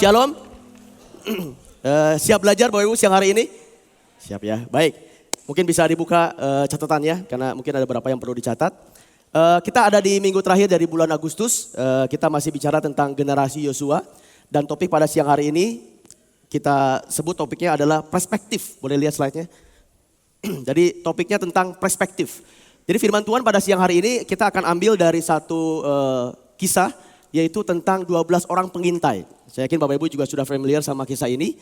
Shalom. Siap belajar Bapak Ibu siang hari ini? Siap ya, baik. Mungkin bisa dibuka catatannya karena mungkin ada beberapa yang perlu dicatat. Kita ada di minggu terakhir dari bulan Agustus. Kita masih bicara tentang generasi Yosua. Dan topik pada siang hari ini kita sebut topiknya adalah perspektif. Boleh lihat slide-nya? Jadi topiknya tentang perspektif. Jadi firman Tuhan pada siang hari ini kita akan ambil dari satu kisah, yaitu tentang 12 orang pengintai. Saya yakin Bapak Ibu juga sudah familiar sama kisah ini.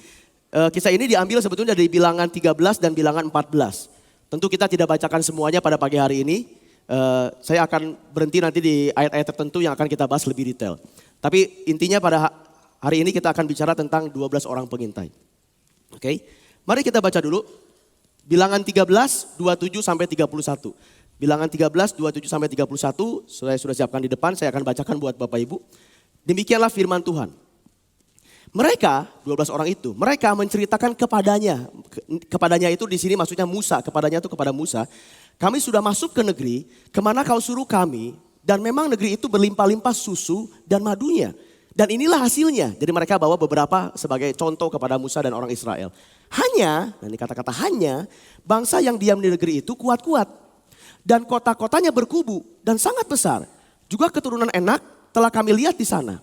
Kisah ini diambil sebetulnya dari bilangan 13 dan bilangan 14. Tentu kita tidak bacakan semuanya pada pagi hari ini. Saya akan berhenti nanti di ayat-ayat tertentu yang akan kita bahas lebih detail. Tapi intinya pada hari ini kita akan bicara tentang 12 orang pengintai. Oke, mari kita baca dulu. Bilangan 13, 27 sampai 31. Bilangan 13, 27 sampai 31, saya sudah siapkan di depan, saya akan bacakan buat Bapak Ibu. Demikianlah firman Tuhan. Mereka, 12 orang itu, mereka menceritakan kepadanya. Kepadanya itu di sini maksudnya Musa, kepadanya itu kepada Musa. Kami sudah masuk ke negeri, kemana kau suruh kami, dan memang negeri itu berlimpah-limpah susu dan madunya. Dan inilah hasilnya. Jadi mereka bawa beberapa sebagai contoh kepada Musa dan orang Israel. Hanya, nah ini kata-kata hanya, bangsa yang diam di negeri itu kuat-kuat. Dan kota-kotanya berkubu dan sangat besar. Juga keturunan Enak telah kami lihat di sana.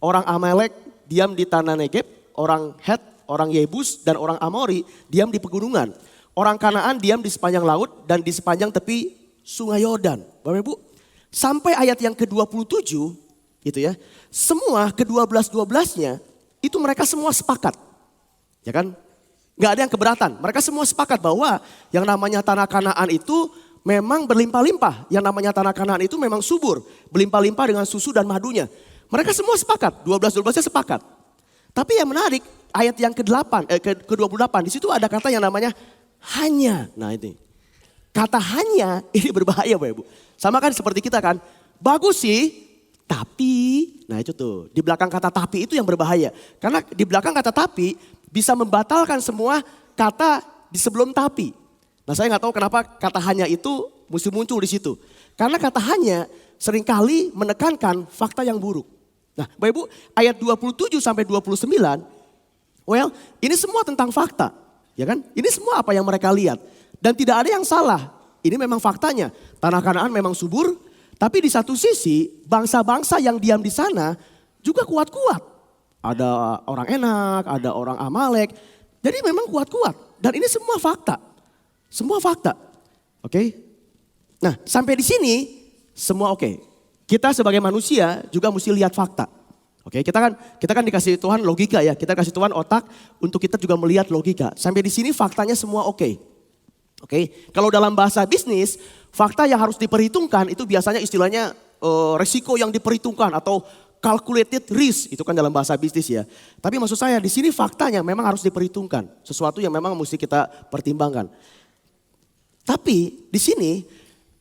Orang Amalek diam di tanah Negeb, orang Het, orang Yebus, dan orang Amori diam di pegunungan. Orang Kanaan diam di sepanjang laut dan di sepanjang tepi sungai Yordan. Bapak Ibu, sampai ayat yang ke-27, gitu ya. Semua ke-12-12-nya itu mereka semua sepakat. Ya kan? Gak ada yang keberatan. Mereka semua sepakat bahwa yang namanya tanah Kanaan itu memang berlimpah-limpah. Yang namanya tanah Kanaan itu memang subur. Berlimpah-limpah dengan susu dan madunya. Mereka semua sepakat, 12-12-nya sepakat. Tapi yang menarik, ayat yang ke-28, di situ ada kata yang namanya hanya. Nah ini, kata hanya ini berbahaya Bapak Ibu. Sama kan seperti kita kan, bagus sih, tapi, nah itu tuh, di belakang kata tapi itu yang berbahaya. Karena di belakang kata tapi bisa membatalkan semua kata di sebelum tapi. Nah saya nggak tahu kenapa kata hanya itu mesti muncul di situ. Karena kata hanya seringkali menekankan fakta yang buruk. Nah Bapak Ibu, ayat 27 sampai 29, well ini semua tentang fakta. Ya kan? Ini semua apa yang mereka lihat. Dan tidak ada yang salah. Ini memang faktanya. Tanah Kanaan memang subur. Tapi di satu sisi bangsa-bangsa yang diam di sana juga kuat-kuat. Ada orang Enak, ada orang Amalek. Jadi memang kuat-kuat. Dan ini semua fakta. Semua fakta. Oke? Nah sampai di sini semua oke. Kita sebagai manusia juga mesti lihat fakta. Oke, kita kan dikasih Tuhan logika ya. Kita kasih Tuhan otak untuk kita juga melihat logika. Sampai di sini faktanya semua oke. Oke, kalau dalam bahasa bisnis, fakta yang harus diperhitungkan itu biasanya istilahnya resiko yang diperhitungkan atau calculated risk. Itu kan dalam bahasa bisnis ya. Tapi maksud saya di sini faktanya memang harus diperhitungkan. Sesuatu yang memang mesti kita pertimbangkan. Tapi di sini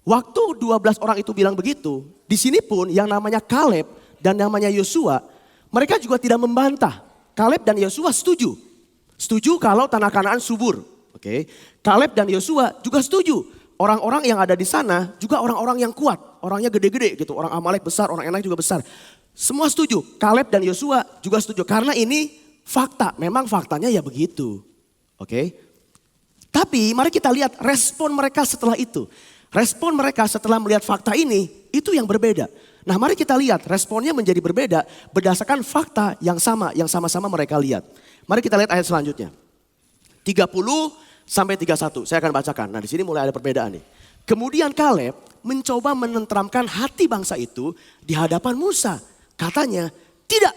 waktu 12 orang itu bilang begitu, di sini pun yang namanya Kaleb dan namanya Yosua, mereka juga tidak membantah. Kaleb dan Yosua setuju. Setuju kalau tanah Kanaan subur. Oke. Kaleb dan Yosua juga setuju. Orang-orang yang ada di sana juga orang-orang yang kuat. Orangnya gede-gede gitu. Orang Amalek besar, orang Enak juga besar. Semua setuju. Kaleb dan Yosua juga setuju. Karena ini fakta. Memang faktanya ya begitu. Oke. Tapi mari kita lihat respon mereka setelah itu. Respon mereka setelah melihat fakta ini itu yang berbeda. Nah mari kita lihat responnya menjadi berbeda berdasarkan fakta yang sama, yang sama-sama mereka lihat. Mari kita lihat ayat selanjutnya. 30 sampai 31, saya akan bacakan. Nah di sini mulai ada perbedaan nih. Kemudian Kaleb mencoba menenteramkan hati bangsa itu di hadapan Musa. Katanya, tidak,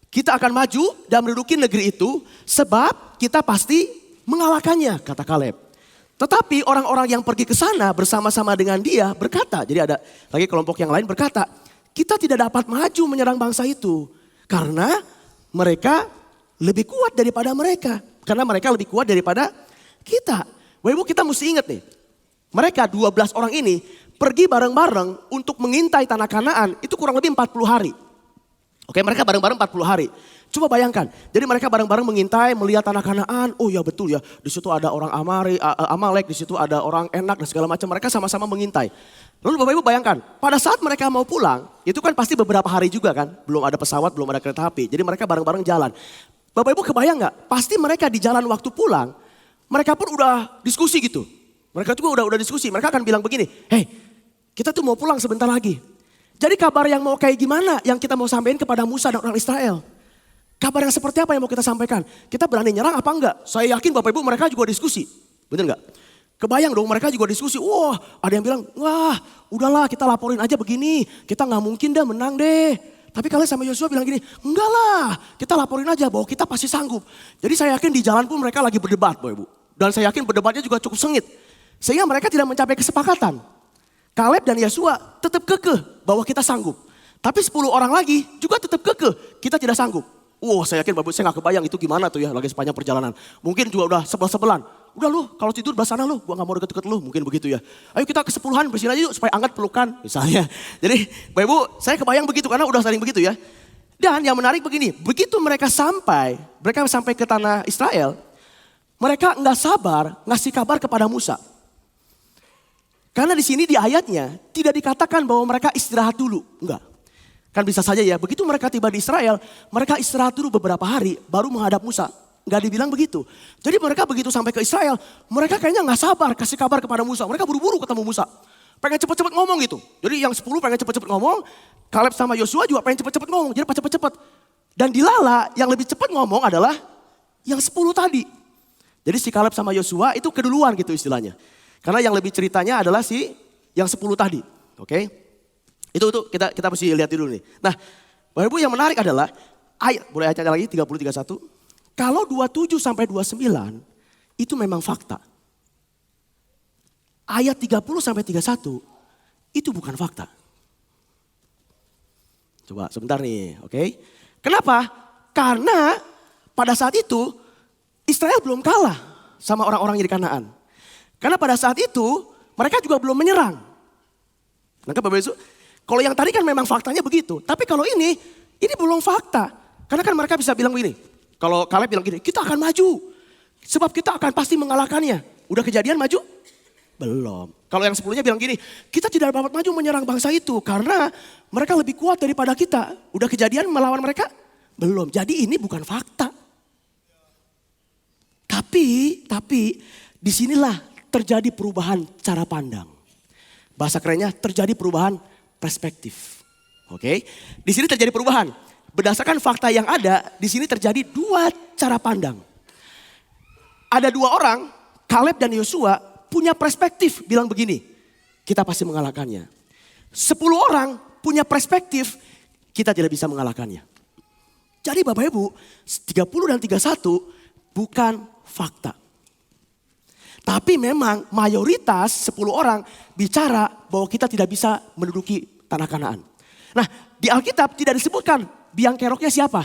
kita akan maju dan menduduki negeri itu sebab kita pasti mengalahkannya, kata Kaleb. Tetapi orang-orang yang pergi ke sana bersama-sama dengan dia berkata, jadi ada lagi kelompok yang lain berkata, kita tidak dapat maju menyerang bangsa itu. Karena mereka lebih kuat daripada mereka. Karena mereka lebih kuat daripada kita. Bapak Ibu kita mesti ingat nih, mereka 12 orang ini pergi bareng-bareng untuk mengintai tanah Kanaan itu kurang lebih 40 hari. Oke, mereka bareng-bareng 40 hari. Coba bayangkan, jadi mereka bareng-bareng mengintai, melihat tanah Kanaan. Oh ya betul ya, di situ ada orang Amalek, di situ ada orang Enak dan segala macam. Mereka sama-sama mengintai. Lalu Bapak Ibu bayangkan, pada saat mereka mau pulang, itu kan pasti beberapa hari juga kan. Belum ada pesawat, belum ada kereta api. Jadi mereka bareng-bareng jalan. Bapak Ibu kebayang gak? Pasti mereka di jalan waktu pulang, mereka pun udah diskusi gitu. Mereka juga udah diskusi, mereka akan bilang begini, hey kita tuh mau pulang sebentar lagi. Jadi kabar yang mau kayak gimana yang kita mau sampaikan kepada Musa dan orang Israel? Kabar yang seperti apa yang mau kita sampaikan? Kita berani nyerang apa enggak? Saya yakin Bapak Ibu mereka juga diskusi. Bener enggak? Kebayang dong mereka juga diskusi. Wah ada yang bilang, wah udahlah kita laporin aja begini. Kita gak mungkin dah menang deh. Tapi kalian sama Yosua bilang gini, enggak lah kita laporin aja bahwa kita pasti sanggup. Jadi saya yakin di jalan pun mereka lagi berdebat Bapak Ibu. Dan saya yakin berdebatnya juga cukup sengit. Sehingga mereka tidak mencapai kesepakatan. Kaleb dan Yosua tetap kekeh bahwa kita sanggup. Tapi 10 orang lagi juga tetap kekeh, kita tidak sanggup. Saya yakin Bapak, saya gak kebayang itu gimana tuh ya lagi sepanjang perjalanan. Mungkin juga udah sebel-sebelan. Udah lu kalau tidur belah sana lu, gua gak mau deket-deket lu, mungkin begitu ya. Ayo kita ke-10-an bersihin aja yuk supaya angkat pelukan misalnya. Jadi Bapak Ibu saya kebayang begitu karena udah sering begitu ya. Dan yang menarik begini, begitu mereka sampai ke tanah Israel, mereka gak sabar ngasih kabar kepada Musa. Karena di sini di ayatnya tidak dikatakan bahwa mereka istirahat dulu. Enggak. Kan bisa saja ya, begitu mereka tiba di Israel, mereka istirahat dulu beberapa hari baru menghadap Musa. Enggak dibilang begitu. Jadi mereka begitu sampai ke Israel, mereka kayaknya enggak sabar kasih kabar kepada Musa. Mereka buru-buru ketemu Musa. Pengen cepet-cepet ngomong gitu. Jadi yang 10 pengen cepet-cepet ngomong, Kaleb sama Yosua juga pengen cepet-cepet ngomong. Jadi cepet-cepet. Dan dilala yang lebih cepat ngomong adalah yang 10 tadi. Jadi si Kaleb sama Yosua itu keduluan gitu istilahnya. Karena yang lebih ceritanya adalah si yang 10 tadi. Oke. Itu kita mesti lihat dulu nih. Nah, Bapak Ibu yang menarik adalah ayat, boleh ayatnya lagi 30 31. Kalau 27 sampai 29 itu memang fakta. Ayat 30 sampai 31 itu bukan fakta. Coba sebentar nih, oke. Kenapa? Karena pada saat itu Israel belum kalah sama orang-orang di Kanaan. Karena pada saat itu mereka juga belum menyerang. Nangkep Bapak Ibu? Kalau yang tadi kan memang faktanya begitu. Tapi kalau ini belum fakta. Karena kan mereka bisa bilang begini. Kalau Kaleb bilang gini, kita akan maju. Sebab kita akan pasti mengalahkannya. Udah kejadian maju? Belum. Kalau yang 10-nya bilang gini, kita tidak dapat maju menyerang bangsa itu. Karena mereka lebih kuat daripada kita. Udah kejadian melawan mereka? Belum. Jadi ini bukan fakta. Tapi disinilah terjadi perubahan cara pandang. Bahasa kerennya terjadi perubahan perspektif. Oke, di sini terjadi perubahan. Berdasarkan fakta yang ada, di sini terjadi 2 cara pandang. Ada 2 orang, Kaleb dan Yosua punya perspektif bilang begini, kita pasti mengalahkannya. 10 orang punya perspektif, kita tidak bisa mengalahkannya. Jadi Bapak Ibu, 30 dan 31 bukan fakta. Tapi memang mayoritas 10 orang bicara bahwa kita tidak bisa menduduki tanah Kanaan. Nah di Alkitab tidak disebutkan biang keroknya siapa.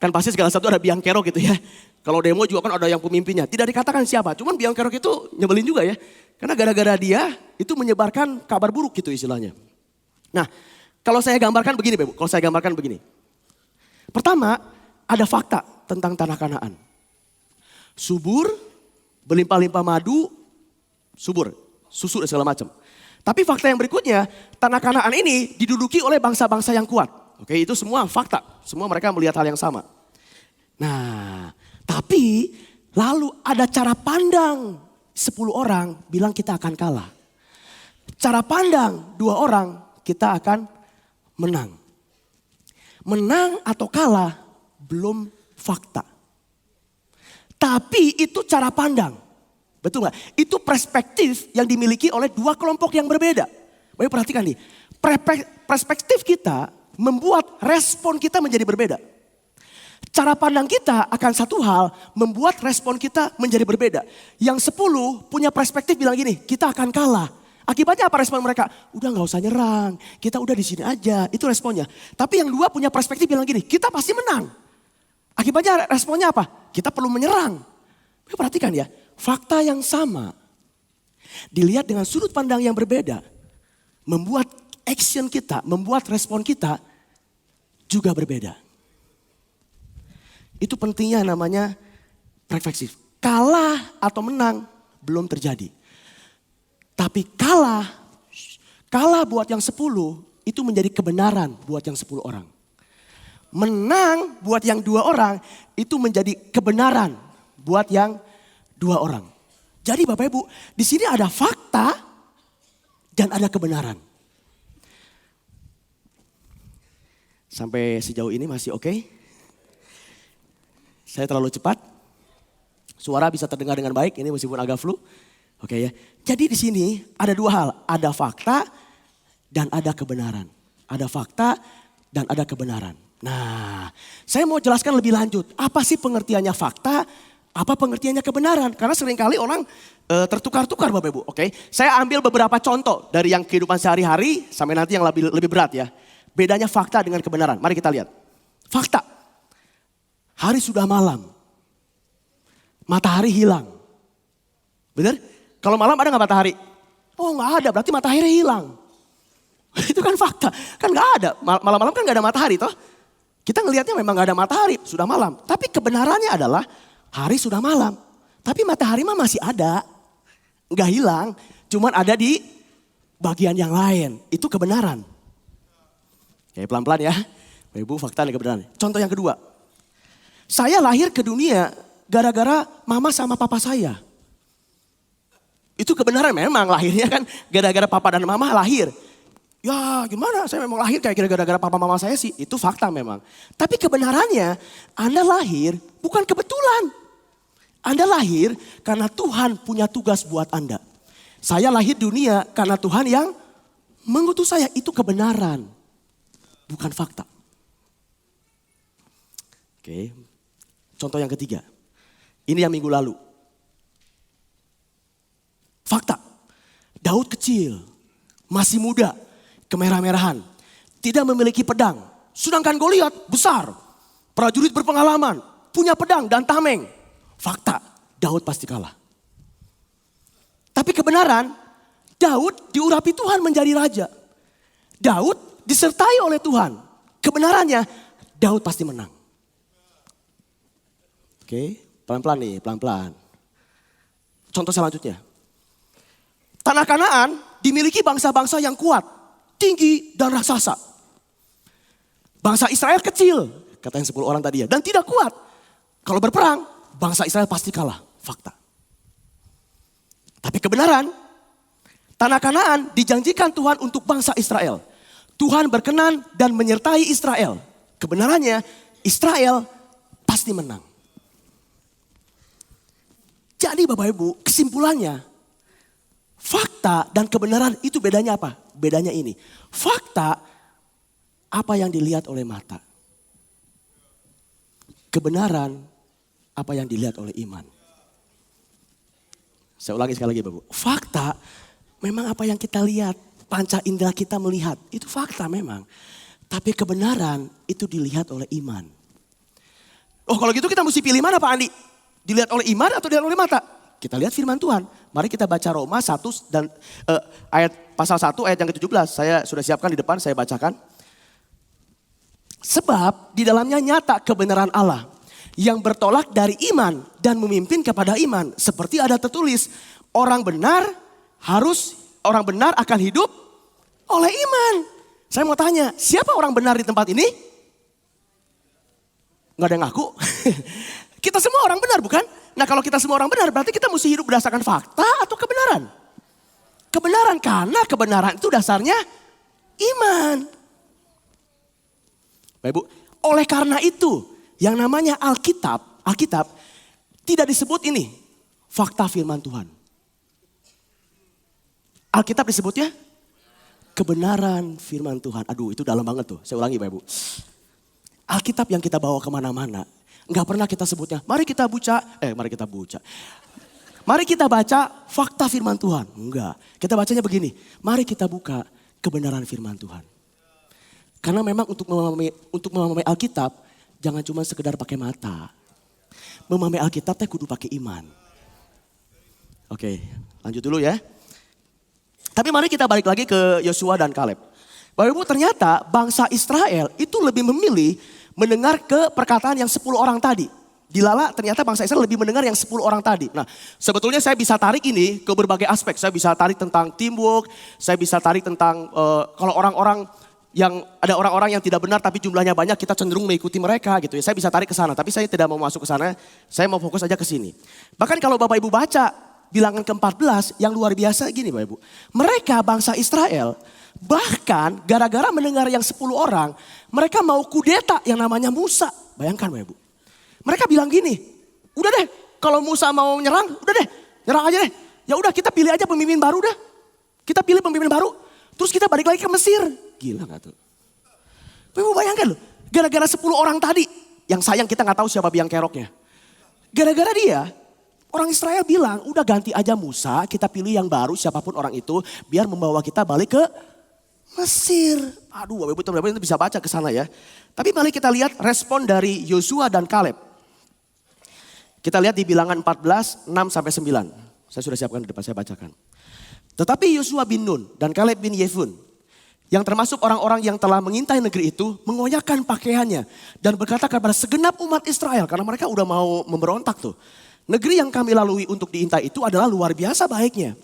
Kan pasti segala satu ada biang kerok gitu ya. Kalau demo juga kan ada yang pemimpinnya. Tidak dikatakan siapa. Cuman biang kerok itu nyebelin juga ya. Karena gara-gara dia itu menyebarkan kabar buruk gitu istilahnya. Nah kalau saya gambarkan begini Bapak, kalau saya gambarkan begini. Pertama ada fakta tentang tanah Kanaan. Subur, berlimpah-limpah madu, subur, susu dan segala macam. Tapi fakta yang berikutnya, tanah Kanaan ini diduduki oleh bangsa-bangsa yang kuat. Oke, itu semua fakta. Semua mereka melihat hal yang sama. Nah, tapi lalu ada cara pandang 10 orang bilang kita akan kalah. Cara pandang 2 orang kita akan menang. Menang atau kalah belum fakta. Tapi itu cara pandang. Betul gak? Itu perspektif yang dimiliki oleh 2 kelompok yang berbeda. Baik perhatikan nih. Perspektif kita membuat respon kita menjadi berbeda. Cara pandang kita akan satu hal membuat respon kita menjadi berbeda. Yang 10 punya perspektif bilang gini, kita akan kalah. Akibatnya apa respon mereka? Udah gak usah nyerang, kita udah di sini aja. Itu responnya. Tapi yang 2 punya perspektif bilang gini, kita pasti menang. Akibatnya responnya apa? Kita perlu menyerang. Perhatikan ya, fakta yang sama dilihat dengan sudut pandang yang berbeda. Membuat action kita, membuat respon kita juga berbeda. Itu pentingnya namanya perspektif. Kalah atau menang belum terjadi. Tapi kalah buat yang 10 itu menjadi kebenaran buat yang 10 orang. Menang buat yang 2 orang itu menjadi kebenaran buat yang 2 orang. Jadi Bapak Ibu, di sini ada fakta dan ada kebenaran. Sampai sejauh ini masih oke? Saya terlalu cepat? Suara bisa terdengar dengan baik, ini meskipun agak flu. Oke ya. Jadi di sini ada 2 hal, ada fakta dan ada kebenaran. Ada fakta dan ada kebenaran. Nah, saya mau jelaskan lebih lanjut. Apa sih pengertiannya fakta? Apa pengertiannya kebenaran? Karena seringkali orang tertukar-tukar Bapak Ibu. Oke, saya ambil beberapa contoh dari yang kehidupan sehari-hari sampai nanti yang lebih berat ya. Bedanya fakta dengan kebenaran. Mari kita lihat. Fakta. Hari sudah malam. Matahari hilang. Benar? Kalau malam ada nggak matahari? Oh nggak ada, berarti matahari hilang. Itu kan fakta. Kan nggak ada. Malam-malam kan nggak ada matahari toh. Kita ngelihatnya memang nggak ada matahari, sudah malam. Tapi kebenarannya adalah hari sudah malam. Tapi matahari mah masih ada. Nggak hilang, cuman ada di bagian yang lain. Itu kebenaran. Oke, pelan-pelan ya. Ibu, fakta dan kebenaran. Contoh yang kedua. Saya lahir ke dunia gara-gara mama sama papa saya. Itu kebenaran memang lahirnya kan gara-gara papa dan mama lahir. Ya gimana saya memang lahir kayak gara-gara papa mama saya sih. Itu fakta memang. Tapi kebenarannya Anda lahir bukan kebetulan. Anda lahir karena Tuhan punya tugas buat Anda. Saya lahir dunia karena Tuhan yang mengutus saya. Itu kebenaran. Bukan fakta. Oke. Contoh yang ketiga. Ini yang minggu lalu. Fakta. Daud kecil. Masih muda. Kemerah-merahan. Tidak memiliki pedang. Sedangkan Goliat besar. Prajurit berpengalaman. Punya pedang dan tameng. Fakta. Daud pasti kalah. Tapi kebenaran. Daud diurapi Tuhan menjadi raja. Daud disertai oleh Tuhan. Kebenarannya Daud pasti menang. Oke, pelan-pelan nih, pelan-pelan. Contoh selanjutnya. Tanah Kanaan dimiliki bangsa-bangsa yang kuat, tinggi dan raksasa. Bangsa Israel kecil, kata yang 10 orang tadi ya, dan tidak kuat. Kalau berperang, bangsa Israel pasti kalah, fakta. Tapi kebenaran, tanah Kanaan dijanjikan Tuhan untuk bangsa Israel. Tuhan berkenan dan menyertai Israel. Kebenarannya, Israel pasti menang. Jadi Bapak Ibu, kesimpulannya, fakta dan kebenaran itu bedanya apa? Bedanya ini, fakta apa yang dilihat oleh mata. Kebenaran apa yang dilihat oleh iman. Saya ulangi sekali lagi Bapak Ibu. Fakta memang apa yang kita lihat, panca indera kita melihat, itu fakta memang. Tapi kebenaran itu dilihat oleh iman. Oh kalau gitu kita mesti pilih mana Pak Andi? Dilihat oleh iman atau dilihat oleh mata? Kita lihat firman Tuhan. Mari kita baca Roma 1 dan ayat pasal 1 ayat yang ke-17. Saya sudah siapkan di depan, saya bacakan. Sebab di dalamnya nyata kebenaran Allah yang bertolak dari iman dan memimpin kepada iman. Seperti ada tertulis, orang benar akan hidup oleh iman. Saya mau tanya, siapa orang benar di tempat ini? Nggak ada yang ngaku. Kita semua orang benar bukan? Nah kalau kita semua orang benar berarti kita mesti hidup berdasarkan fakta atau kebenaran? Kebenaran karena kebenaran itu dasarnya iman. Bapak Ibu, oleh karena itu yang namanya Alkitab tidak disebut ini fakta firman Tuhan. Alkitab disebutnya kebenaran firman Tuhan. Aduh itu dalam banget tuh, saya ulangi Bapak Ibu. Alkitab yang kita bawa kemana-mana. Enggak pernah kita sebutnya, mari kita baca fakta firman Tuhan. Enggak, kita bacanya begini, mari kita buka kebenaran firman Tuhan. Karena memang untuk memahami Alkitab, jangan cuma sekedar pakai mata. Memahami Alkitab teh kudu pakai iman. Oke, lanjut dulu ya. Tapi mari kita balik lagi ke Yosua dan Kaleb. Bapak Ibu ternyata bangsa Israel itu lebih memilih mendengar ke perkataan yang 10 orang tadi. Dilala ternyata bangsa Israel lebih mendengar yang 10 orang tadi. Nah sebetulnya saya bisa tarik ini ke berbagai aspek. Saya bisa tarik tentang teamwork, saya bisa tarik tentang kalau orang-orang yang ada orang-orang yang tidak benar tapi jumlahnya banyak kita cenderung mengikuti mereka gitu ya. Saya bisa tarik ke sana tapi saya tidak mau masuk ke sana. Saya mau fokus aja ke sini. Bahkan kalau Bapak Ibu baca bilangan ke-14 yang luar biasa gini Bapak Ibu. Mereka bangsa Israel bahkan gara-gara mendengar yang 10 orang, mereka mau kudeta yang namanya Musa. Bayangkan Bapak Ibu. Mereka bilang gini, udah deh kalau Musa mau nyerang, udah deh nyerang aja deh. Ya udah kita pilih aja pemimpin baru dah. Kita pilih pemimpin baru, terus kita balik lagi ke Mesir. Gila gak tuh? Bapak Ibu bayangkan loh, gara-gara 10 orang tadi, yang sayang kita gak tahu siapa biang keroknya. Gara-gara dia, orang Israel bilang, udah ganti aja Musa, kita pilih yang baru siapapun orang itu, biar membawa kita balik ke Mesir. Aduh, Bapak Ibu bisa baca ke sana ya. Tapi mari kita lihat respon dari Yosua dan Kaleb. Kita lihat di bilangan 14, 6 sampai 9. Saya sudah siapkan di depan, saya bacakan. Tetapi Yosua bin Nun dan Kaleb bin Yefun, yang termasuk orang-orang yang telah mengintai negeri itu, mengoyakkan pakaiannya dan berkata kepada segenap umat Israel, karena mereka udah mau memberontak tuh. Negeri yang kami lalui untuk diintai itu adalah luar biasa baiknya.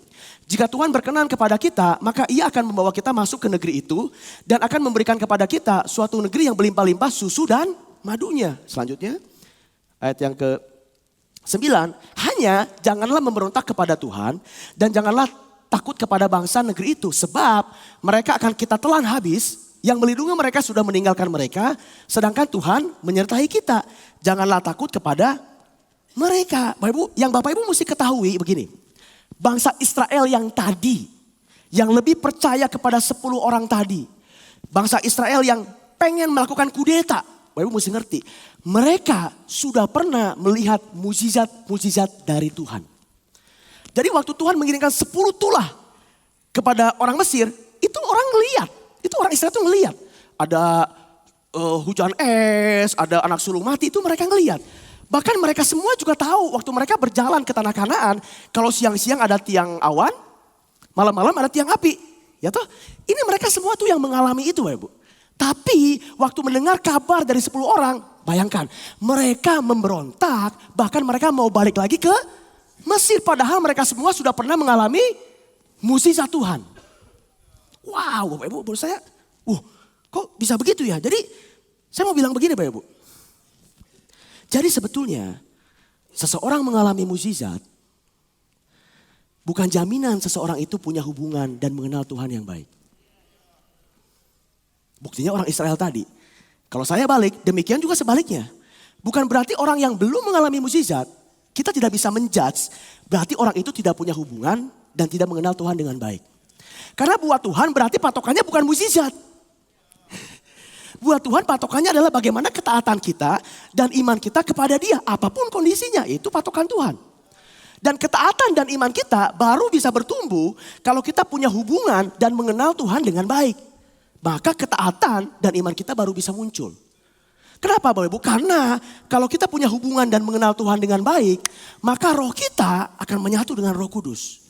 Jika Tuhan berkenan kepada kita, maka Ia akan membawa kita masuk ke negeri itu dan akan memberikan kepada kita suatu negeri yang berlimpah-limpah susu dan madunya. Selanjutnya, ayat yang ke-9, hanya janganlah memberontak kepada Tuhan dan janganlah takut kepada bangsa negeri itu, sebab mereka akan kita telan habis. Yang melindungi mereka sudah meninggalkan mereka, sedangkan Tuhan menyertai kita. Janganlah takut kepada mereka. Bapak Ibu, yang Bapak Ibu mesti ketahui begini. Bangsa Israel yang tadi, yang lebih percaya kepada 10 orang tadi. Bangsa Israel yang pengen melakukan kudeta. Bapak Ibu mesti ngerti. Mereka sudah pernah melihat mukjizat-mukjizat dari Tuhan. Jadi waktu Tuhan mengirimkan 10 tulah kepada orang Mesir, itu orang ngeliat. Itu orang Israel itu ngeliat. Ada hujan es, ada anak sulung mati, itu mereka ngeliat. Bahkan mereka semua juga tahu waktu mereka berjalan ke tanah Kanaan, kalau siang-siang ada tiang awan, malam-malam ada tiang api. Ya toh, ini mereka semua tuh yang mengalami itu Bapak Ibu. Tapi waktu mendengar kabar dari 10 orang, bayangkan mereka memberontak, bahkan mereka mau balik lagi ke Mesir. Padahal mereka semua sudah pernah mengalami mukjizat Tuhan. Wow Bapak Ibu, menurut saya, kok bisa begitu ya? Jadi saya mau bilang begini Bapak Ibu. Jadi sebetulnya seseorang mengalami mukjizat bukan jaminan seseorang itu punya hubungan dan mengenal Tuhan yang baik. Buktinya orang Israel tadi. Kalau saya balik, demikian juga sebaliknya. Bukan berarti orang yang belum mengalami mukjizat, kita tidak bisa menjudge, berarti orang itu tidak punya hubungan dan tidak mengenal Tuhan dengan baik. Karena buat Tuhan berarti patokannya bukan mukjizat. Buat Tuhan patokannya adalah bagaimana ketaatan kita dan iman kita kepada Dia. Apapun kondisinya, itu patokan Tuhan. Dan ketaatan dan iman kita baru bisa bertumbuh kalau kita punya hubungan dan mengenal Tuhan dengan baik. Maka ketaatan dan iman kita baru bisa muncul. Kenapa Bapak Ibu? Karena kalau kita punya hubungan dan mengenal Tuhan dengan baik, maka roh kita akan menyatu dengan Roh Kudus.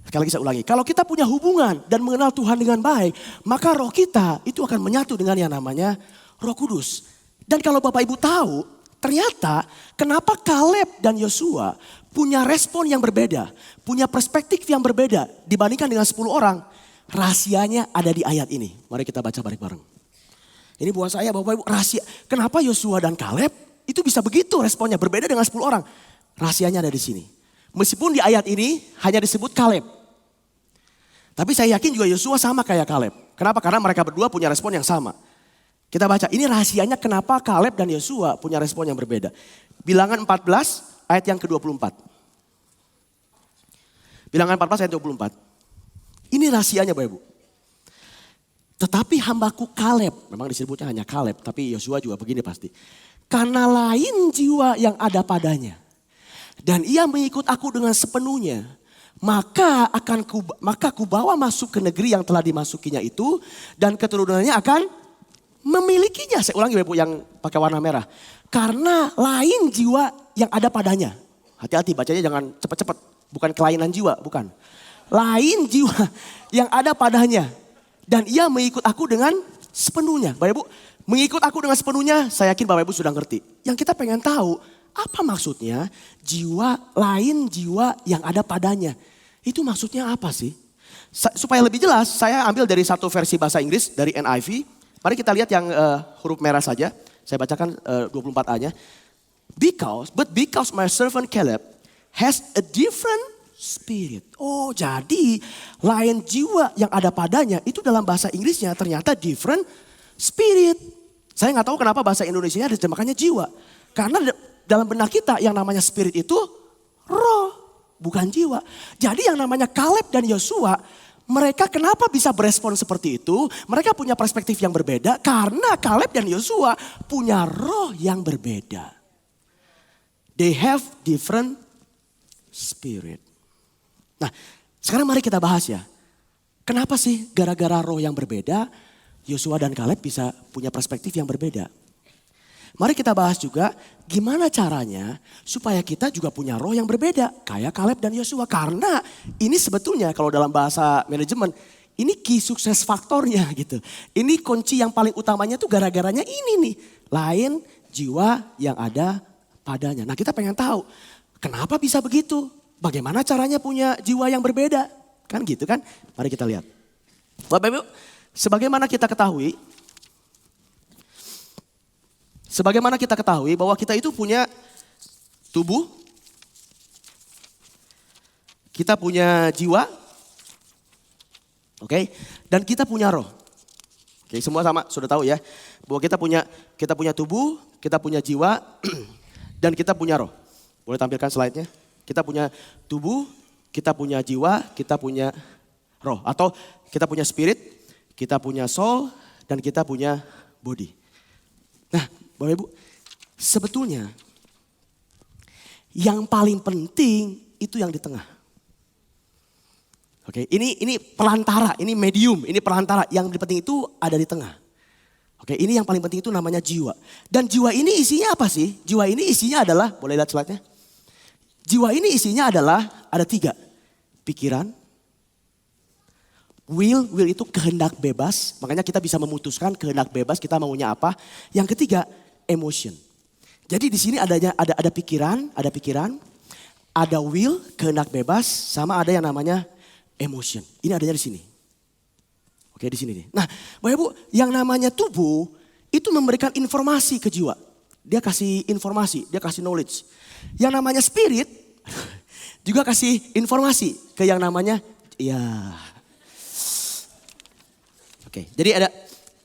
Sekali lagi saya ulangi, kalau kita punya hubungan dan mengenal Tuhan dengan baik, maka roh kita itu akan menyatu dengan yang namanya Roh Kudus. Dan kalau Bapak Ibu tahu, ternyata kenapa Kaleb dan Yosua punya respon yang berbeda, punya perspektif yang berbeda dibandingkan dengan 10 orang. Rahasianya ada di ayat ini. Mari kita baca bareng-bareng. Ini buat saya Bapak Ibu, rahasia. Kenapa Yosua dan Kaleb itu bisa begitu responnya berbeda dengan 10 orang. Rahasianya ada di sini. Meskipun di ayat ini hanya disebut Kaleb. Tapi saya yakin juga Yosua sama kayak Kaleb. Kenapa? Karena mereka berdua punya respon yang sama. Kita baca, ini rahasianya kenapa Kaleb dan Yosua punya respon yang berbeda. Bilangan 14 ayat yang ke-24. Bilangan 14 ayat 24. Ini rahasianya Bapak Ibu. Tetapi hambaku Kaleb, memang disebutnya hanya Kaleb, tapi Yosua juga begini pasti. Karena lain jiwa yang ada padanya. Dan ia mengikut aku dengan sepenuhnya. Maka kubawa masuk ke negeri yang telah dimasukinya itu. Dan keturunannya akan memilikinya. Saya ulangi Bapak Ibu yang pakai warna merah. Karena lain jiwa yang ada padanya. Hati-hati bacanya jangan cepat-cepat. Bukan kelainan jiwa, bukan. Lain jiwa yang ada padanya. Dan ia mengikut aku dengan sepenuhnya. Bapak Ibu, mengikut aku dengan sepenuhnya, saya yakin Bapak Ibu sudah ngerti. Yang kita pengen tahu, apa maksudnya jiwa lain jiwa yang ada padanya. Itu maksudnya apa sih? Supaya lebih jelas, saya ambil dari satu versi bahasa Inggris, dari NIV. Mari kita lihat yang huruf merah saja. Saya bacakan 24A-nya. Because my servant Caleb has a different spirit. Oh, jadi lain jiwa yang ada padanya itu dalam bahasa Inggrisnya ternyata different spirit. Saya nggak tahu kenapa bahasa Indonesianya diterjemahkannya jiwa. Karena dalam benak kita yang namanya spirit itu roh, bukan jiwa. Jadi yang namanya Caleb dan Yosua, mereka kenapa bisa berespon seperti itu? Mereka punya perspektif yang berbeda karena Caleb dan Yosua punya roh yang berbeda. They have different spirit. Nah, sekarang mari kita bahas ya. Kenapa sih gara-gara roh yang berbeda, Yosua dan Caleb bisa punya perspektif yang berbeda? Mari kita bahas juga gimana caranya supaya kita juga punya roh yang berbeda. Kayak Caleb dan Yosua. Karena ini sebetulnya kalau dalam bahasa manajemen, ini key sukses faktornya gitu. Ini kunci yang paling utamanya tuh gara-garanya ini nih. Lain jiwa yang ada padanya. Nah, kita pengen tahu kenapa bisa begitu? Bagaimana caranya punya jiwa yang berbeda? Kan gitu kan? Mari kita lihat. Bapak Ibu, sebagaimana kita ketahui bahwa kita itu punya tubuh, kita punya jiwa, oke, dan kita punya roh. Oke, semua sama, sudah tahu ya, bahwa kita punya tubuh, kita punya jiwa, dan kita punya roh. Boleh tampilkan slide-nya? Kita punya tubuh, kita punya jiwa, kita punya roh. Atau kita punya spirit, kita punya soul, dan kita punya body. Nah, Bapak Ibu, sebetulnya yang paling penting itu yang di tengah. Oke, ini perantara, ini medium, ini perantara. Yang penting itu ada di tengah. Oke, ini yang paling penting itu namanya jiwa. Dan jiwa ini isinya apa sih? Jiwa ini isinya adalah, boleh lihat slide-nya? Jiwa ini isinya adalah, ada 3. Pikiran, will itu kehendak bebas. Makanya kita bisa memutuskan kehendak bebas kita maunya apa. Yang ketiga, emotion. Jadi di sini ada pikiran, ada will, kehendak bebas, sama ada yang namanya emotion. Ini adanya di sini. Oke, di sini nih. Nah, Bapak Ibu, yang namanya tubuh itu memberikan informasi ke jiwa. Dia kasih informasi, dia kasih knowledge. Yang namanya spirit juga kasih informasi ke yang namanya Oke, jadi ada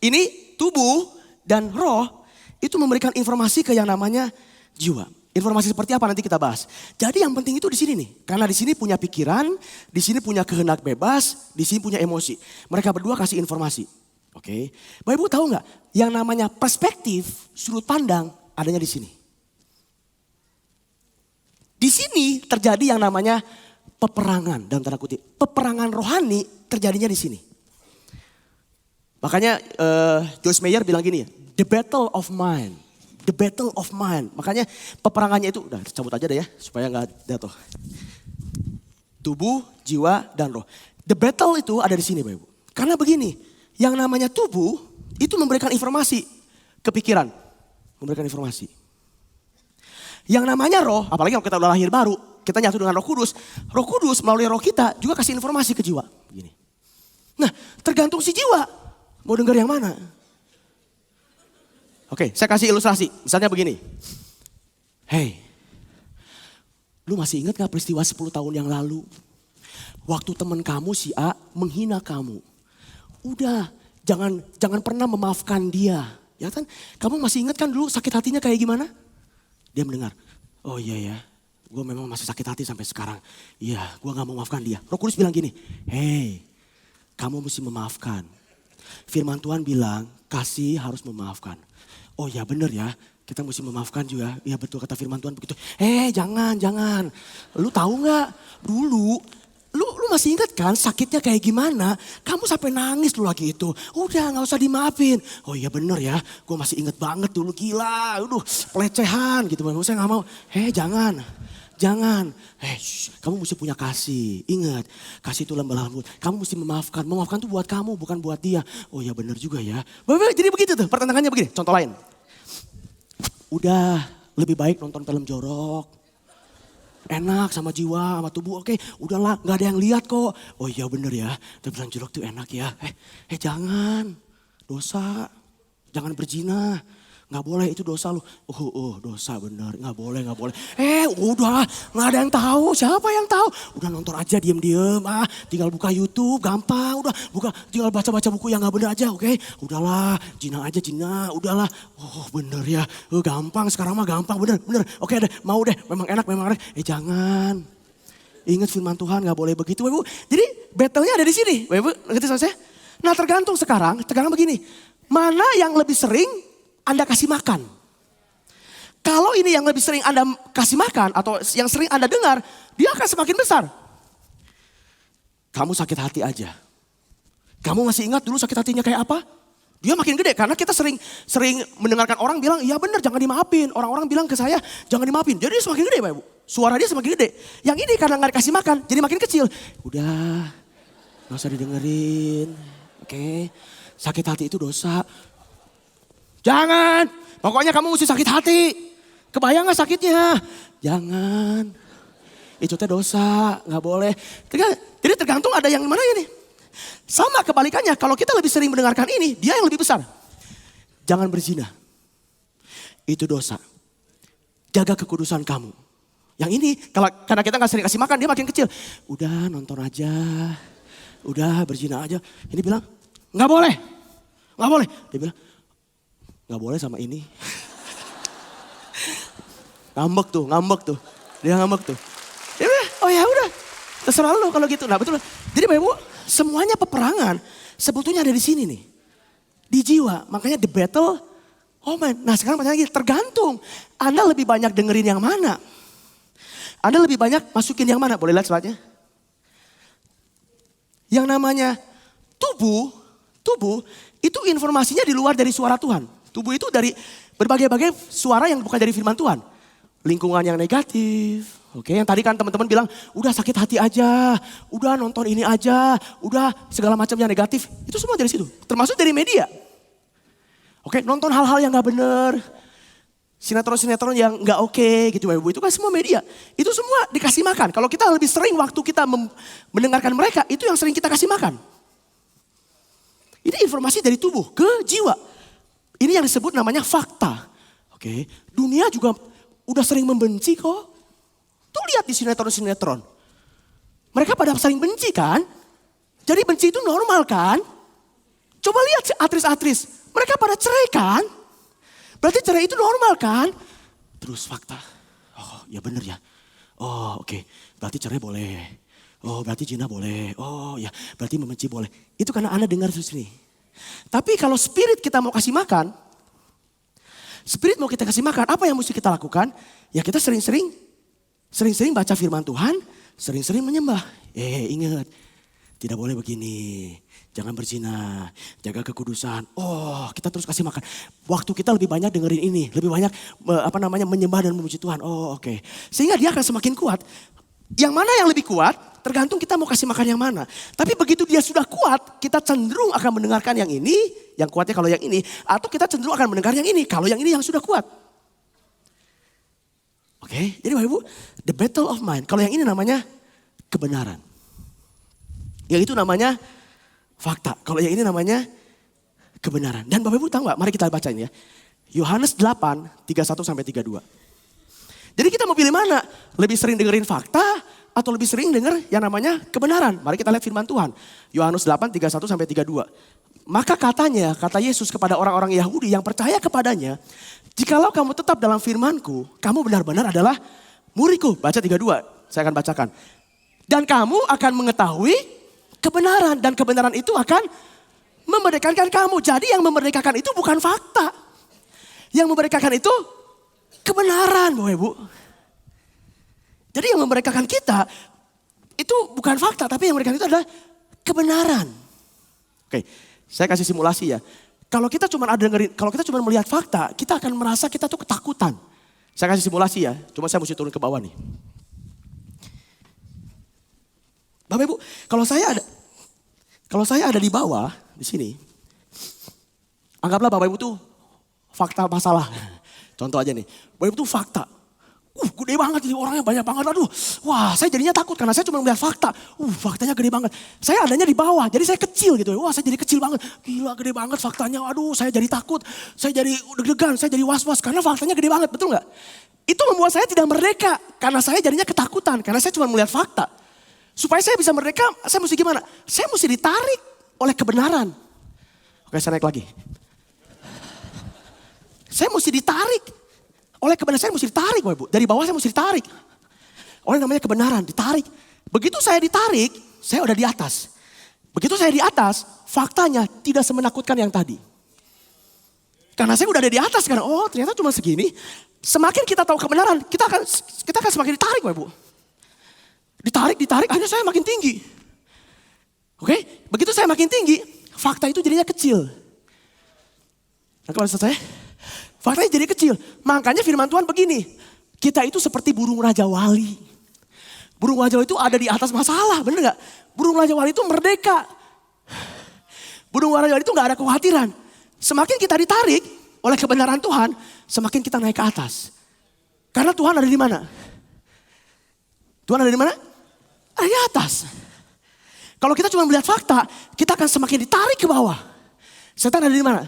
ini tubuh dan roh itu memberikan informasi ke yang namanya jiwa. Informasi seperti apa nanti kita bahas. Jadi yang penting itu di sini nih. Karena di sini punya pikiran, di sini punya kehendak bebas, di sini punya emosi. Mereka berdua kasih informasi. Oke. Bapak Ibu tahu nggak? Yang namanya perspektif, sudut pandang adanya di sini. Di sini terjadi yang namanya peperangan dalam tanda kutip. Peperangan rohani terjadinya di sini. Makanya Joyce Meyer bilang gini, the battle of mind. The battle of mind. Makanya peperangannya itu, udah cabut aja deh ya, supaya gak jatuh. Tubuh, jiwa, dan roh. The battle itu ada di sini Bapak Ibu. Karena begini, yang namanya tubuh itu memberikan informasi ke pikiran. Memberikan informasi. Yang namanya roh, apalagi kalau kita udah lahir baru, kita nyatu dengan Roh Kudus. Roh Kudus melalui roh kita juga kasih informasi ke jiwa. Begini. Nah, tergantung si jiwa. Mau dengar yang mana? Oke, saya kasih ilustrasi. Misalnya begini. Hey, lu masih ingat gak peristiwa 10 tahun yang lalu? Waktu teman kamu si A menghina kamu. Udah, jangan pernah memaafkan dia. Ya kan? Kamu masih ingat kan dulu sakit hatinya kayak gimana? Dia mendengar. Oh iya ya, gue memang masih sakit hati sampai sekarang. Iya, gue gak mau maafkan dia. Roh Kudus bilang gini, hey, kamu mesti memaafkan. Firman Tuhan bilang, kasih harus memaafkan. Oh ya benar ya, kita mesti memaafkan juga. Ya betul kata firman Tuhan begitu. Jangan. Lu tahu nggak? Dulu, lu masih ingat kan sakitnya kayak gimana? Kamu sampai nangis lu lagi itu. Udah nggak usah dimaafin. Oh iya benar ya, gue masih inget banget dulu gila. Pelecehan gitu. Saya nggak mau. Jangan. Kamu mesti punya kasih. Ingat, kasih itu lemah lembut. Kamu mesti memaafkan. Memaafkan itu buat kamu, bukan buat dia. Oh ya benar juga ya. Jadi begitu tuh, pertentangannya begini. Contoh lain. Udah, lebih baik nonton film jorok. Enak sama jiwa, sama tubuh. Oke, udahlah, gak ada yang lihat kok. Oh iya benar ya, tapi film jorok tuh enak ya. Jangan, dosa. Jangan berzina. Gak boleh, itu dosa lu. Dosa bener, gak boleh. Udah, gak ada yang tahu. Siapa yang tahu? Udah nonton aja diem-diem. Tinggal buka YouTube, gampang. Udah, tinggal baca-baca buku yang gak bener aja, oke? Udahlah, zina aja, udahlah. Oh bener ya, gampang. Sekarang mah gampang, bener. Oke deh, mau deh, memang enak. Jangan. Ingat firman Tuhan, gak boleh begitu, Ibu. Jadi battle-nya ada di sini, Ibu. Ngerti saya? Nah tergantung sekarang begini. Mana yang lebih sering Anda kasih makan? Kalau ini yang lebih sering Anda kasih makan atau yang sering Anda dengar, dia akan semakin besar. Kamu sakit hati aja. Kamu masih ingat dulu sakit hatinya kayak apa? Dia makin gede karena kita sering mendengarkan orang bilang, iya benar jangan dimaafin. Orang-orang bilang ke saya, jangan dimaafin. Jadi dia semakin gede Pak Ibu. Suara dia semakin gede. Yang ini karena gak dikasih makan, jadi makin kecil. Udah, gak usah didengerin. Oke, sakit hati itu dosa. Jangan, pokoknya kamu mesti sakit hati. Kebayang gak sakitnya? Jangan. Itu teh dosa, gak boleh. Jadi tergantung ada yang mana ini. Sama kebalikannya, kalau kita lebih sering mendengarkan ini, dia yang lebih besar. Jangan berzina. Itu dosa. Jaga kekudusan kamu. Yang ini, karena kita gak sering kasih makan, dia makin kecil. Udah nonton aja. Udah berzina aja. Ini bilang, gak boleh. Dia bilang, gak boleh sama ini. Ngambek tuh. Dia ngambek tuh. Dia bilang, oh ya udah. Terserah lu kalau gitu. Nah betul. Jadi Bapak Ibu, semuanya peperangan sebetulnya ada di sini nih. Di jiwa. Makanya the battle. Oh man. Nah sekarang pertanyaan lagi. Tergantung. Anda lebih banyak dengerin yang mana? Anda lebih banyak masukin yang mana? Boleh lihat slide-nya? Yang namanya tubuh itu informasinya di luar dari suara Tuhan. Tubuh itu dari berbagai-bagai suara yang bukan dari firman Tuhan. Lingkungan yang negatif. Oke, yang tadi kan teman-teman bilang, udah sakit hati aja, udah nonton ini aja, udah segala macam yang negatif. Itu semua dari situ, termasuk dari media. Oke, nonton hal-hal yang gak bener. Sinetron-sinetron yang gak oke gitu Ibu. Itu kan semua media. Itu semua dikasih makan. Kalau kita lebih sering waktu kita mendengarkan mereka, itu yang sering kita kasih makan. Ini informasi dari tubuh ke jiwa. Ini yang disebut namanya fakta. Oke, dunia juga udah sering membenci kok. Tuh lihat di sinetron-sinetron. Mereka pada saling benci kan? Jadi benci itu normal kan? Coba lihat aktris-aktris. Mereka pada cerai kan? Berarti cerai itu normal kan? Terus fakta. Oh ya benar ya. Oh oke. Berarti cerai boleh. Oh berarti zina boleh. Oh ya berarti membenci boleh. Itu karena Anda dengar di sini. Tapi kalau spirit kita mau kasih makan. Spirit mau kita kasih makan. Apa yang mesti kita lakukan? Ya kita sering-sering baca firman Tuhan, sering-sering menyembah. Ingat, tidak boleh begini, jangan berzina, jaga kekudusan. Oh, kita terus kasih makan. Waktu kita lebih banyak dengerin ini, lebih banyak menyembah dan memuji Tuhan. Oh, oke. Sehingga dia akan semakin kuat. Yang mana yang lebih kuat, tergantung kita mau kasih makan yang mana. Tapi begitu dia sudah kuat, kita cenderung akan mendengarkan yang ini, yang kuatnya kalau yang ini, atau kita cenderung akan mendengar yang ini, kalau yang ini yang sudah kuat. Oke, jadi Bapak Ibu, the battle of mind. Kalau yang ini namanya kebenaran. Yang itu namanya fakta. Kalau yang ini namanya kebenaran. Dan Bapak Ibu tahu gak? Mari kita baca ini ya. Yohanes 8, 31-32. Jadi kita mau pilih mana? Lebih sering dengerin fakta atau lebih sering denger yang namanya kebenaran? Mari kita lihat firman Tuhan. Yohanes 8, 31-32. Maka kata Yesus kepada orang-orang Yahudi yang percaya kepadanya, jikalau kamu tetap dalam firman-Ku, kamu benar-benar adalah murid-Ku. Baca 32, saya akan bacakan. Dan kamu akan mengetahui kebenaran, dan kebenaran itu akan memerdekakan kamu. Jadi yang memerdekakan itu bukan fakta. Yang memerdekakan itu kebenaran, Bapak Ibu. Jadi yang memerdekakan kita itu bukan fakta, tapi yang memerdekakan itu adalah kebenaran. Oke, saya kasih simulasi ya. Kalau kita cuma melihat fakta, kita akan merasa kita tuh ketakutan. Saya kasih simulasi ya, cuma saya mesti turun ke bawah nih. Bapak Ibu, kalau saya ada di bawah, di sini. Anggaplah Bapak Ibu tuh fakta masalah. Contoh aja nih, Bapak Ibu tuh fakta. Gede banget ini orangnya banyak banget. Aduh, wah saya jadinya takut karena saya cuma melihat fakta. Faktanya gede banget. Saya adanya di bawah, jadi saya kecil gitu. Wah saya jadi kecil banget. Gila gede banget faktanya. Aduh saya jadi takut, saya jadi deg-degan, saya jadi was-was karena faktanya gede banget, betul nggak? Itu membuat saya tidak merdeka karena saya jadinya ketakutan karena saya cuma melihat fakta. Supaya saya bisa merdeka, saya mesti gimana? Saya mesti ditarik oleh kebenaran. Oke, saya naik lagi. Saya mesti ditarik. Oleh kebenaran saya mesti ditarik, Bapak Ibu. Dari bawah saya mesti ditarik. Oleh namanya kebenaran, ditarik. Begitu saya ditarik, saya udah di atas. Begitu saya di atas, faktanya tidak semenakutkan yang tadi. Karena saya udah ada di atas sekarang. Oh ternyata cuma segini. Semakin kita tahu kebenaran, kita akan semakin ditarik, Bapak Ibu. Ditarik, akhirnya saya makin tinggi. Oke, begitu saya makin tinggi, fakta itu jadinya kecil. Nah kalau selesai, faktanya jadi kecil. Makanya firman Tuhan begini, kita itu seperti burung Raja Wali. Burung Raja Wali itu ada di atas masalah, bener gak? Burung Raja Wali itu merdeka. Burung Raja Wali itu gak ada kekhawatiran. Semakin kita ditarik oleh kebenaran Tuhan, semakin kita naik ke atas. Karena Tuhan ada di mana? Tuhan ada di mana? Ada di atas. Kalau kita cuma melihat fakta, kita akan semakin ditarik ke bawah. Setan ada di mana?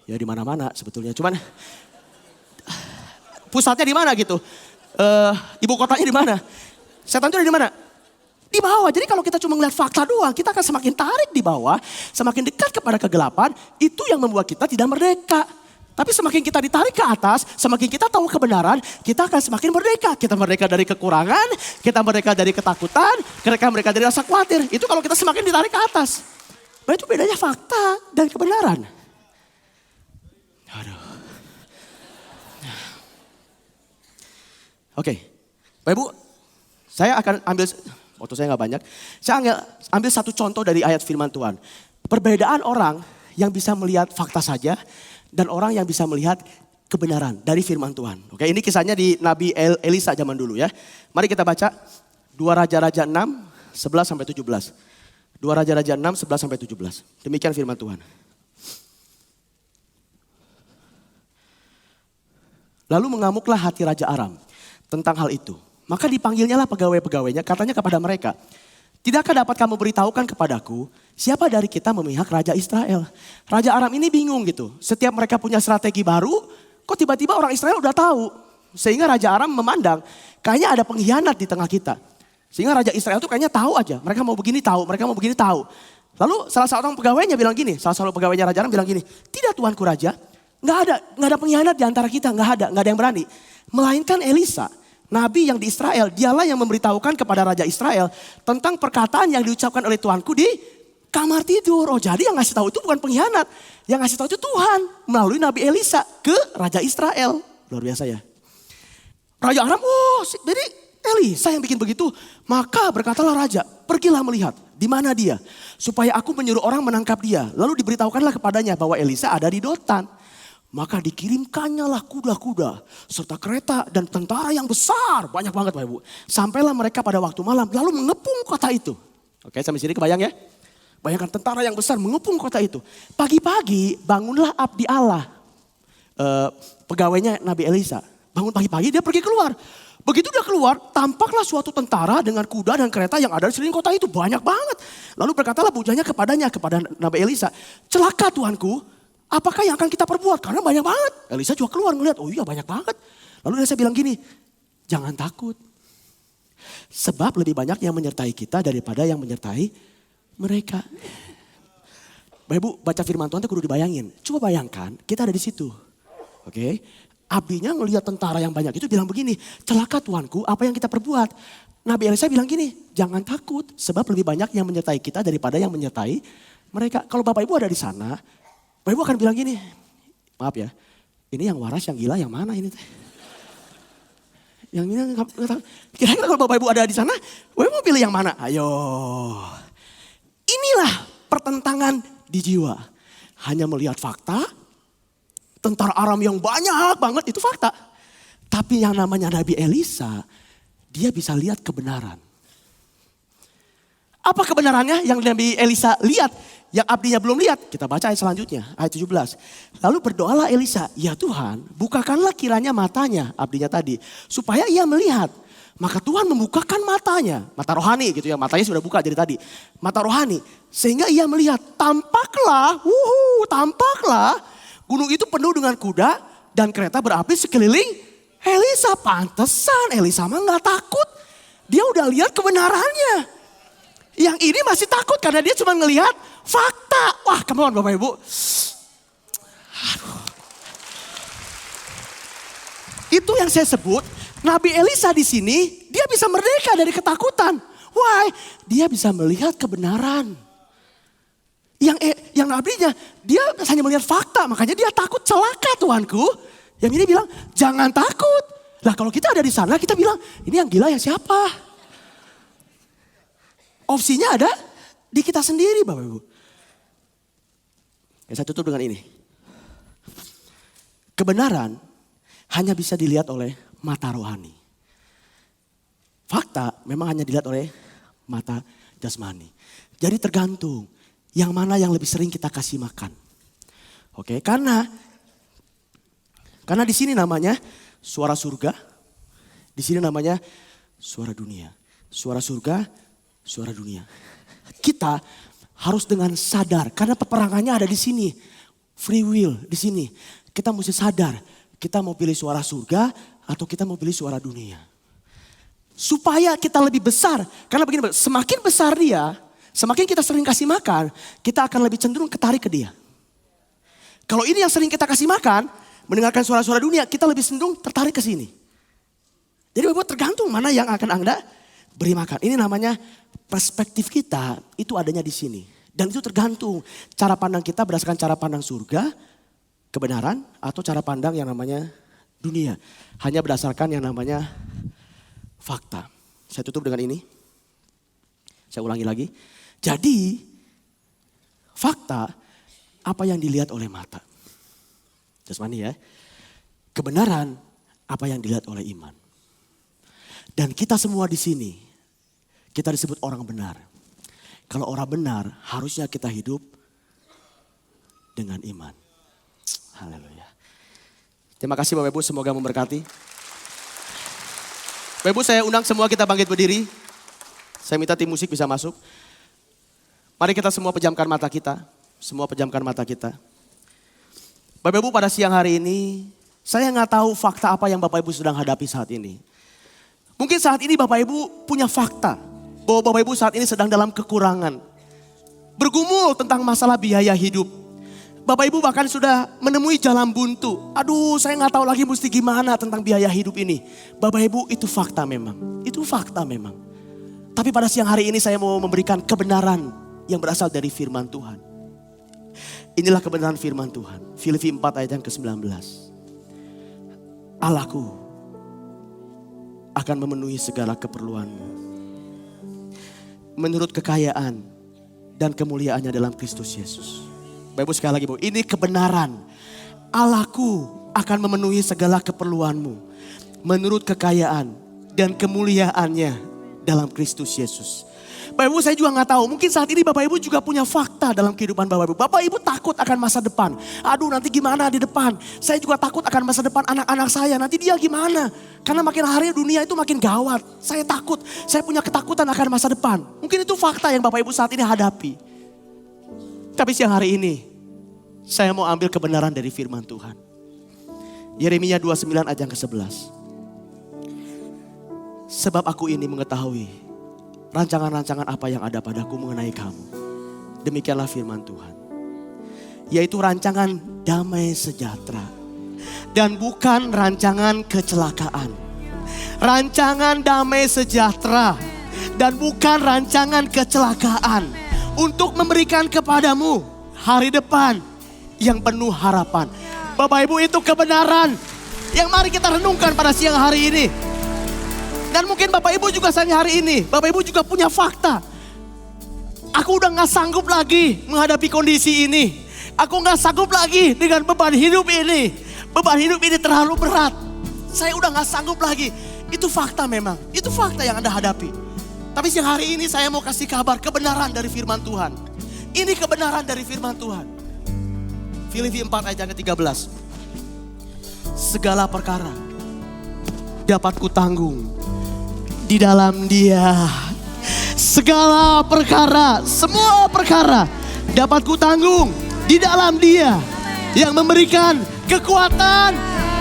Ya di mana-mana sebetulnya. Cuman pusatnya di mana gitu? Ibu kotanya di mana? Setan itu ada di mana? Di bawah. Jadi kalau kita cuma melihat fakta doang, kita akan semakin tarik di bawah, semakin dekat kepada kegelapan. Itu yang membuat kita tidak merdeka. Tapi semakin kita ditarik ke atas, semakin kita tahu kebenaran, kita akan semakin merdeka. Kita merdeka dari kekurangan, kita merdeka dari ketakutan, kita merdeka dari rasa khawatir. Itu kalau kita semakin ditarik ke atas. Nah itu bedanya fakta dan kebenaran. Aduh. Oke, Bapak Ibu, saya akan ambil, waktu saya nggak banyak, saya ambil satu contoh dari ayat firman Tuhan. Perbedaan orang yang bisa melihat fakta saja, dan orang yang bisa melihat kebenaran dari firman Tuhan. Oke, ini kisahnya di Nabi Elisa zaman dulu ya. Mari kita baca 2 Raja-Raja 6, 11 sampai 17. 2 Raja-Raja 6, 11 sampai 17. Demikian firman Tuhan. Lalu mengamuklah hati Raja Aram tentang hal itu. Maka dipanggilnyalah pegawai-pegawainya, katanya kepada mereka, tidakkah dapat kamu beritahukan kepadaku, siapa dari kita memihak Raja Israel? Raja Aram ini bingung gitu. Setiap mereka punya strategi baru, kok tiba-tiba orang Israel udah tahu. Sehingga Raja Aram memandang, kayaknya ada pengkhianat di tengah kita. Sehingga Raja Israel tuh kayaknya tahu aja, mereka mau begini tahu, mereka mau begini tahu. Lalu salah satu pegawainya bilang gini, salah satu pegawainya Raja Aram bilang gini, tidak Tuanku Raja, nggak ada pengkhianat di antara kita, nggak ada yang berani. Melainkan Elisa, nabi yang di Israel, dialah yang memberitahukan kepada Raja Israel tentang perkataan yang diucapkan oleh Tuanku di kamar tidur. Oh jadi yang ngasih tahu itu bukan pengkhianat, yang ngasih tahu itu Tuhan melalui Nabi Elisa ke Raja Israel. Luar biasa ya. Raja Aram, jadi Elisa yang bikin begitu. Maka berkatalah Raja, pergilah melihat di mana dia, supaya aku menyuruh orang menangkap dia. Lalu diberitahukanlah kepadanya bahwa Elisa ada di Dotan. Maka dikirimkannya lah kuda-kuda serta kereta dan tentara yang besar. Banyak banget Bapak Ibu. Sampailah mereka pada waktu malam lalu mengepung kota itu. Oke sampai sini kebayang ya. Bayangkan tentara yang besar mengepung kota itu. Pagi-pagi bangunlah abdi Allah. Pegawainya Nabi Elisa. Bangun pagi-pagi dia pergi keluar. Begitu dia keluar tampaklah suatu tentara dengan kuda dan kereta yang ada di sekeliling kota itu. Banyak banget. Lalu berkatalah bujangnya kepada Nabi Elisa. Celaka Tuanku. Apakah yang akan kita perbuat? Karena banyak banget. Elisa juga keluar ngeliat, oh iya banyak banget. Lalu Elisa bilang gini, jangan takut. Sebab lebih banyak yang menyertai kita daripada yang menyertai mereka. Bapak Ibu baca firman Tuhan itu kudu dibayangin. Coba bayangkan kita ada di situ. Oke. Abdinya ngelihat tentara yang banyak itu bilang begini, celaka Tuanku apa yang kita perbuat. Nabi Elisa bilang gini, jangan takut. Sebab lebih banyak yang menyertai kita daripada yang menyertai mereka. Kalau Bapak Ibu ada di sana, Bapak Ibu akan bilang gini, maaf ya, ini yang waras, yang gila, yang mana ini? Yang ini, kira-kira kalau Bapak Ibu ada di sana, Bapak Ibu pilih yang mana? Ayo. Inilah pertentangan di jiwa. Hanya melihat fakta, tentara Aram yang banyak banget itu fakta. Tapi yang namanya Nabi Elisa, dia bisa lihat kebenaran. Apa kebenarannya yang Nabi Elisa lihat? Yang abdinya belum lihat. Kita baca ayat selanjutnya, ayat 17. Lalu berdoalah Elisa, ya Tuhan bukakanlah kiranya matanya, abdinya tadi. Supaya ia melihat. Maka Tuhan membukakan matanya. Mata rohani gitu ya, matanya sudah buka jadi tadi. Mata rohani. Sehingga ia melihat, tampaklah gunung itu penuh dengan kuda dan kereta berapi sekeliling Elisa. Pantesan Elisa mah gak takut. Dia udah lihat kebenarannya. Yang ini masih takut karena dia cuma ngelihat fakta. Wah, come on Bapak Ibu. Aduh. Itu yang saya sebut, Nabi Elisa di sini, dia bisa merdeka dari ketakutan. Why? Dia bisa melihat kebenaran. Yang nabinya, dia hanya melihat fakta, makanya dia takut celaka Tuanku. Yang ini bilang, jangan takut. Lah kalau kita ada di sana, kita bilang, ini yang gila yang siapa? Opsinya ada di kita sendiri Bapak Ibu. Ya, saya tutup dengan ini. Kebenaran hanya bisa dilihat oleh mata rohani. Fakta memang hanya dilihat oleh mata jasmani. Jadi tergantung yang mana yang lebih sering kita kasih makan. Oke, karena di sini namanya suara surga, di sini namanya suara dunia. Suara surga, suara dunia. Kita harus dengan sadar karena peperangannya ada di sini. Free will di sini. Kita mesti sadar kita mau pilih suara surga atau kita mau pilih suara dunia. Supaya kita lebih besar. Karena begini, semakin besar dia, semakin kita sering kasih makan, kita akan lebih cenderung ketarik ke dia. Kalau ini yang sering kita kasih makan, mendengarkan suara-suara dunia, kita lebih cenderung tertarik ke sini. Jadi Bapak tergantung mana yang akan Anda beri makan. Ini namanya perspektif kita itu adanya di sini. Dan itu tergantung cara pandang kita berdasarkan cara pandang surga, kebenaran, atau cara pandang yang namanya dunia. Hanya berdasarkan yang namanya fakta. Saya tutup dengan ini. Saya ulangi lagi. Jadi fakta apa yang dilihat oleh mata. Jasmani ya. Kebenaran apa yang dilihat oleh iman. Dan kita semua di sini, kita disebut orang benar. Kalau orang benar, harusnya kita hidup dengan iman. Haleluya. Terima kasih Bapak Ibu, semoga memberkati. Bapak Ibu, saya undang semua kita bangkit berdiri. Saya minta tim musik bisa masuk. Mari kita semua pejamkan mata kita. Semua pejamkan mata kita. Bapak Ibu, pada siang hari ini, saya nggak tahu fakta apa yang Bapak Ibu sedang hadapi saat ini. Mungkin saat ini Bapak Ibu punya fakta bahwa Bapak Ibu saat ini sedang dalam kekurangan. Bergumul tentang masalah biaya hidup. Bapak Ibu bahkan sudah menemui jalan buntu. Aduh, saya nggak tahu lagi mesti gimana tentang biaya hidup ini. Bapak Ibu, itu fakta memang. Itu fakta memang. Tapi pada siang hari ini saya mau memberikan kebenaran yang berasal dari firman Tuhan. Inilah kebenaran firman Tuhan. Filipi 4 ayat yang ke-19. Allahku akan memenuhi segala keperluanmu menurut kekayaan dan kemuliaannya dalam Kristus Yesus. Bapak Ibu sekali lagi, Bu, ini kebenaran. Allahku akan memenuhi segala keperluanmu menurut kekayaan dan kemuliaannya dalam Kristus Yesus. Bapak Ibu, saya juga gak tahu, mungkin saat ini Bapak Ibu juga punya fakta dalam kehidupan Bapak Ibu. Bapak Ibu takut akan masa depan. Aduh, nanti gimana di depan. Saya juga takut akan masa depan anak-anak saya. Nanti dia gimana. Karena makin hari dunia itu makin gawat. Saya takut, saya punya ketakutan akan masa depan. Mungkin itu fakta yang Bapak Ibu saat ini hadapi. Tapi siang hari ini, saya mau ambil kebenaran dari firman Tuhan. Yeremia 29 ayat yang ke-11. Sebab aku ini mengetahui rancangan-rancangan apa yang ada padaku mengenai kamu. Demikianlah firman Tuhan. Yaitu rancangan damai sejahtera. Dan bukan rancangan kecelakaan. Rancangan damai sejahtera. Dan bukan rancangan kecelakaan. Untuk memberikan kepadamu hari depan yang penuh harapan. Bapak Ibu, itu kebenaran yang mari kita renungkan pada siang hari ini. Dan mungkin Bapak Ibu juga siang hari ini, Bapak Ibu juga punya fakta. Aku udah gak sanggup lagi menghadapi kondisi ini. Aku gak sanggup lagi dengan beban hidup ini. Beban hidup ini terlalu berat. Saya udah gak sanggup lagi. Itu fakta memang, itu fakta yang Anda hadapi. Tapi siang hari ini saya mau kasih kabar kebenaran dari firman Tuhan. Ini kebenaran dari firman Tuhan. Filipi 4 ayat yang ke-13. Segala perkara dapat kutanggung di dalam Dia. Segala perkara, semua perkara dapat kutanggung di dalam Dia yang memberikan kekuatan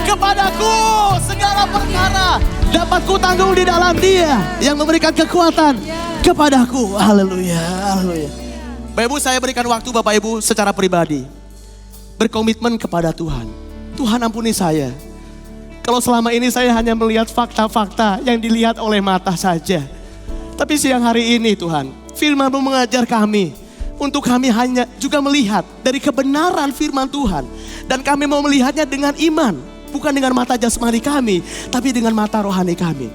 kepadaku. Segala perkara dapat kutanggung di dalam Dia yang memberikan kekuatan kepadaku. Haleluya, haleluya. Bapak Ibu, saya berikan waktu Bapak Ibu secara pribadi berkomitmen kepada Tuhan. Tuhan ampuni saya. Kalau selama ini saya hanya melihat fakta-fakta yang dilihat oleh mata saja. Tapi siang hari ini Tuhan, firman-Mu mengajar kami untuk kami hanya juga melihat dari kebenaran firman Tuhan. Dan kami mau melihatnya dengan iman, bukan dengan mata jasmani kami, tapi dengan mata rohani kami.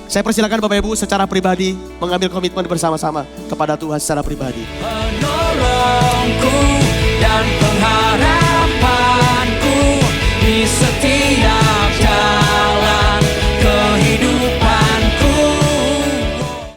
Saya persilakan Bapak Ibu secara pribadi mengambil komitmen bersama-sama kepada Tuhan secara pribadi. Penolongku dan pengharapanku di setiap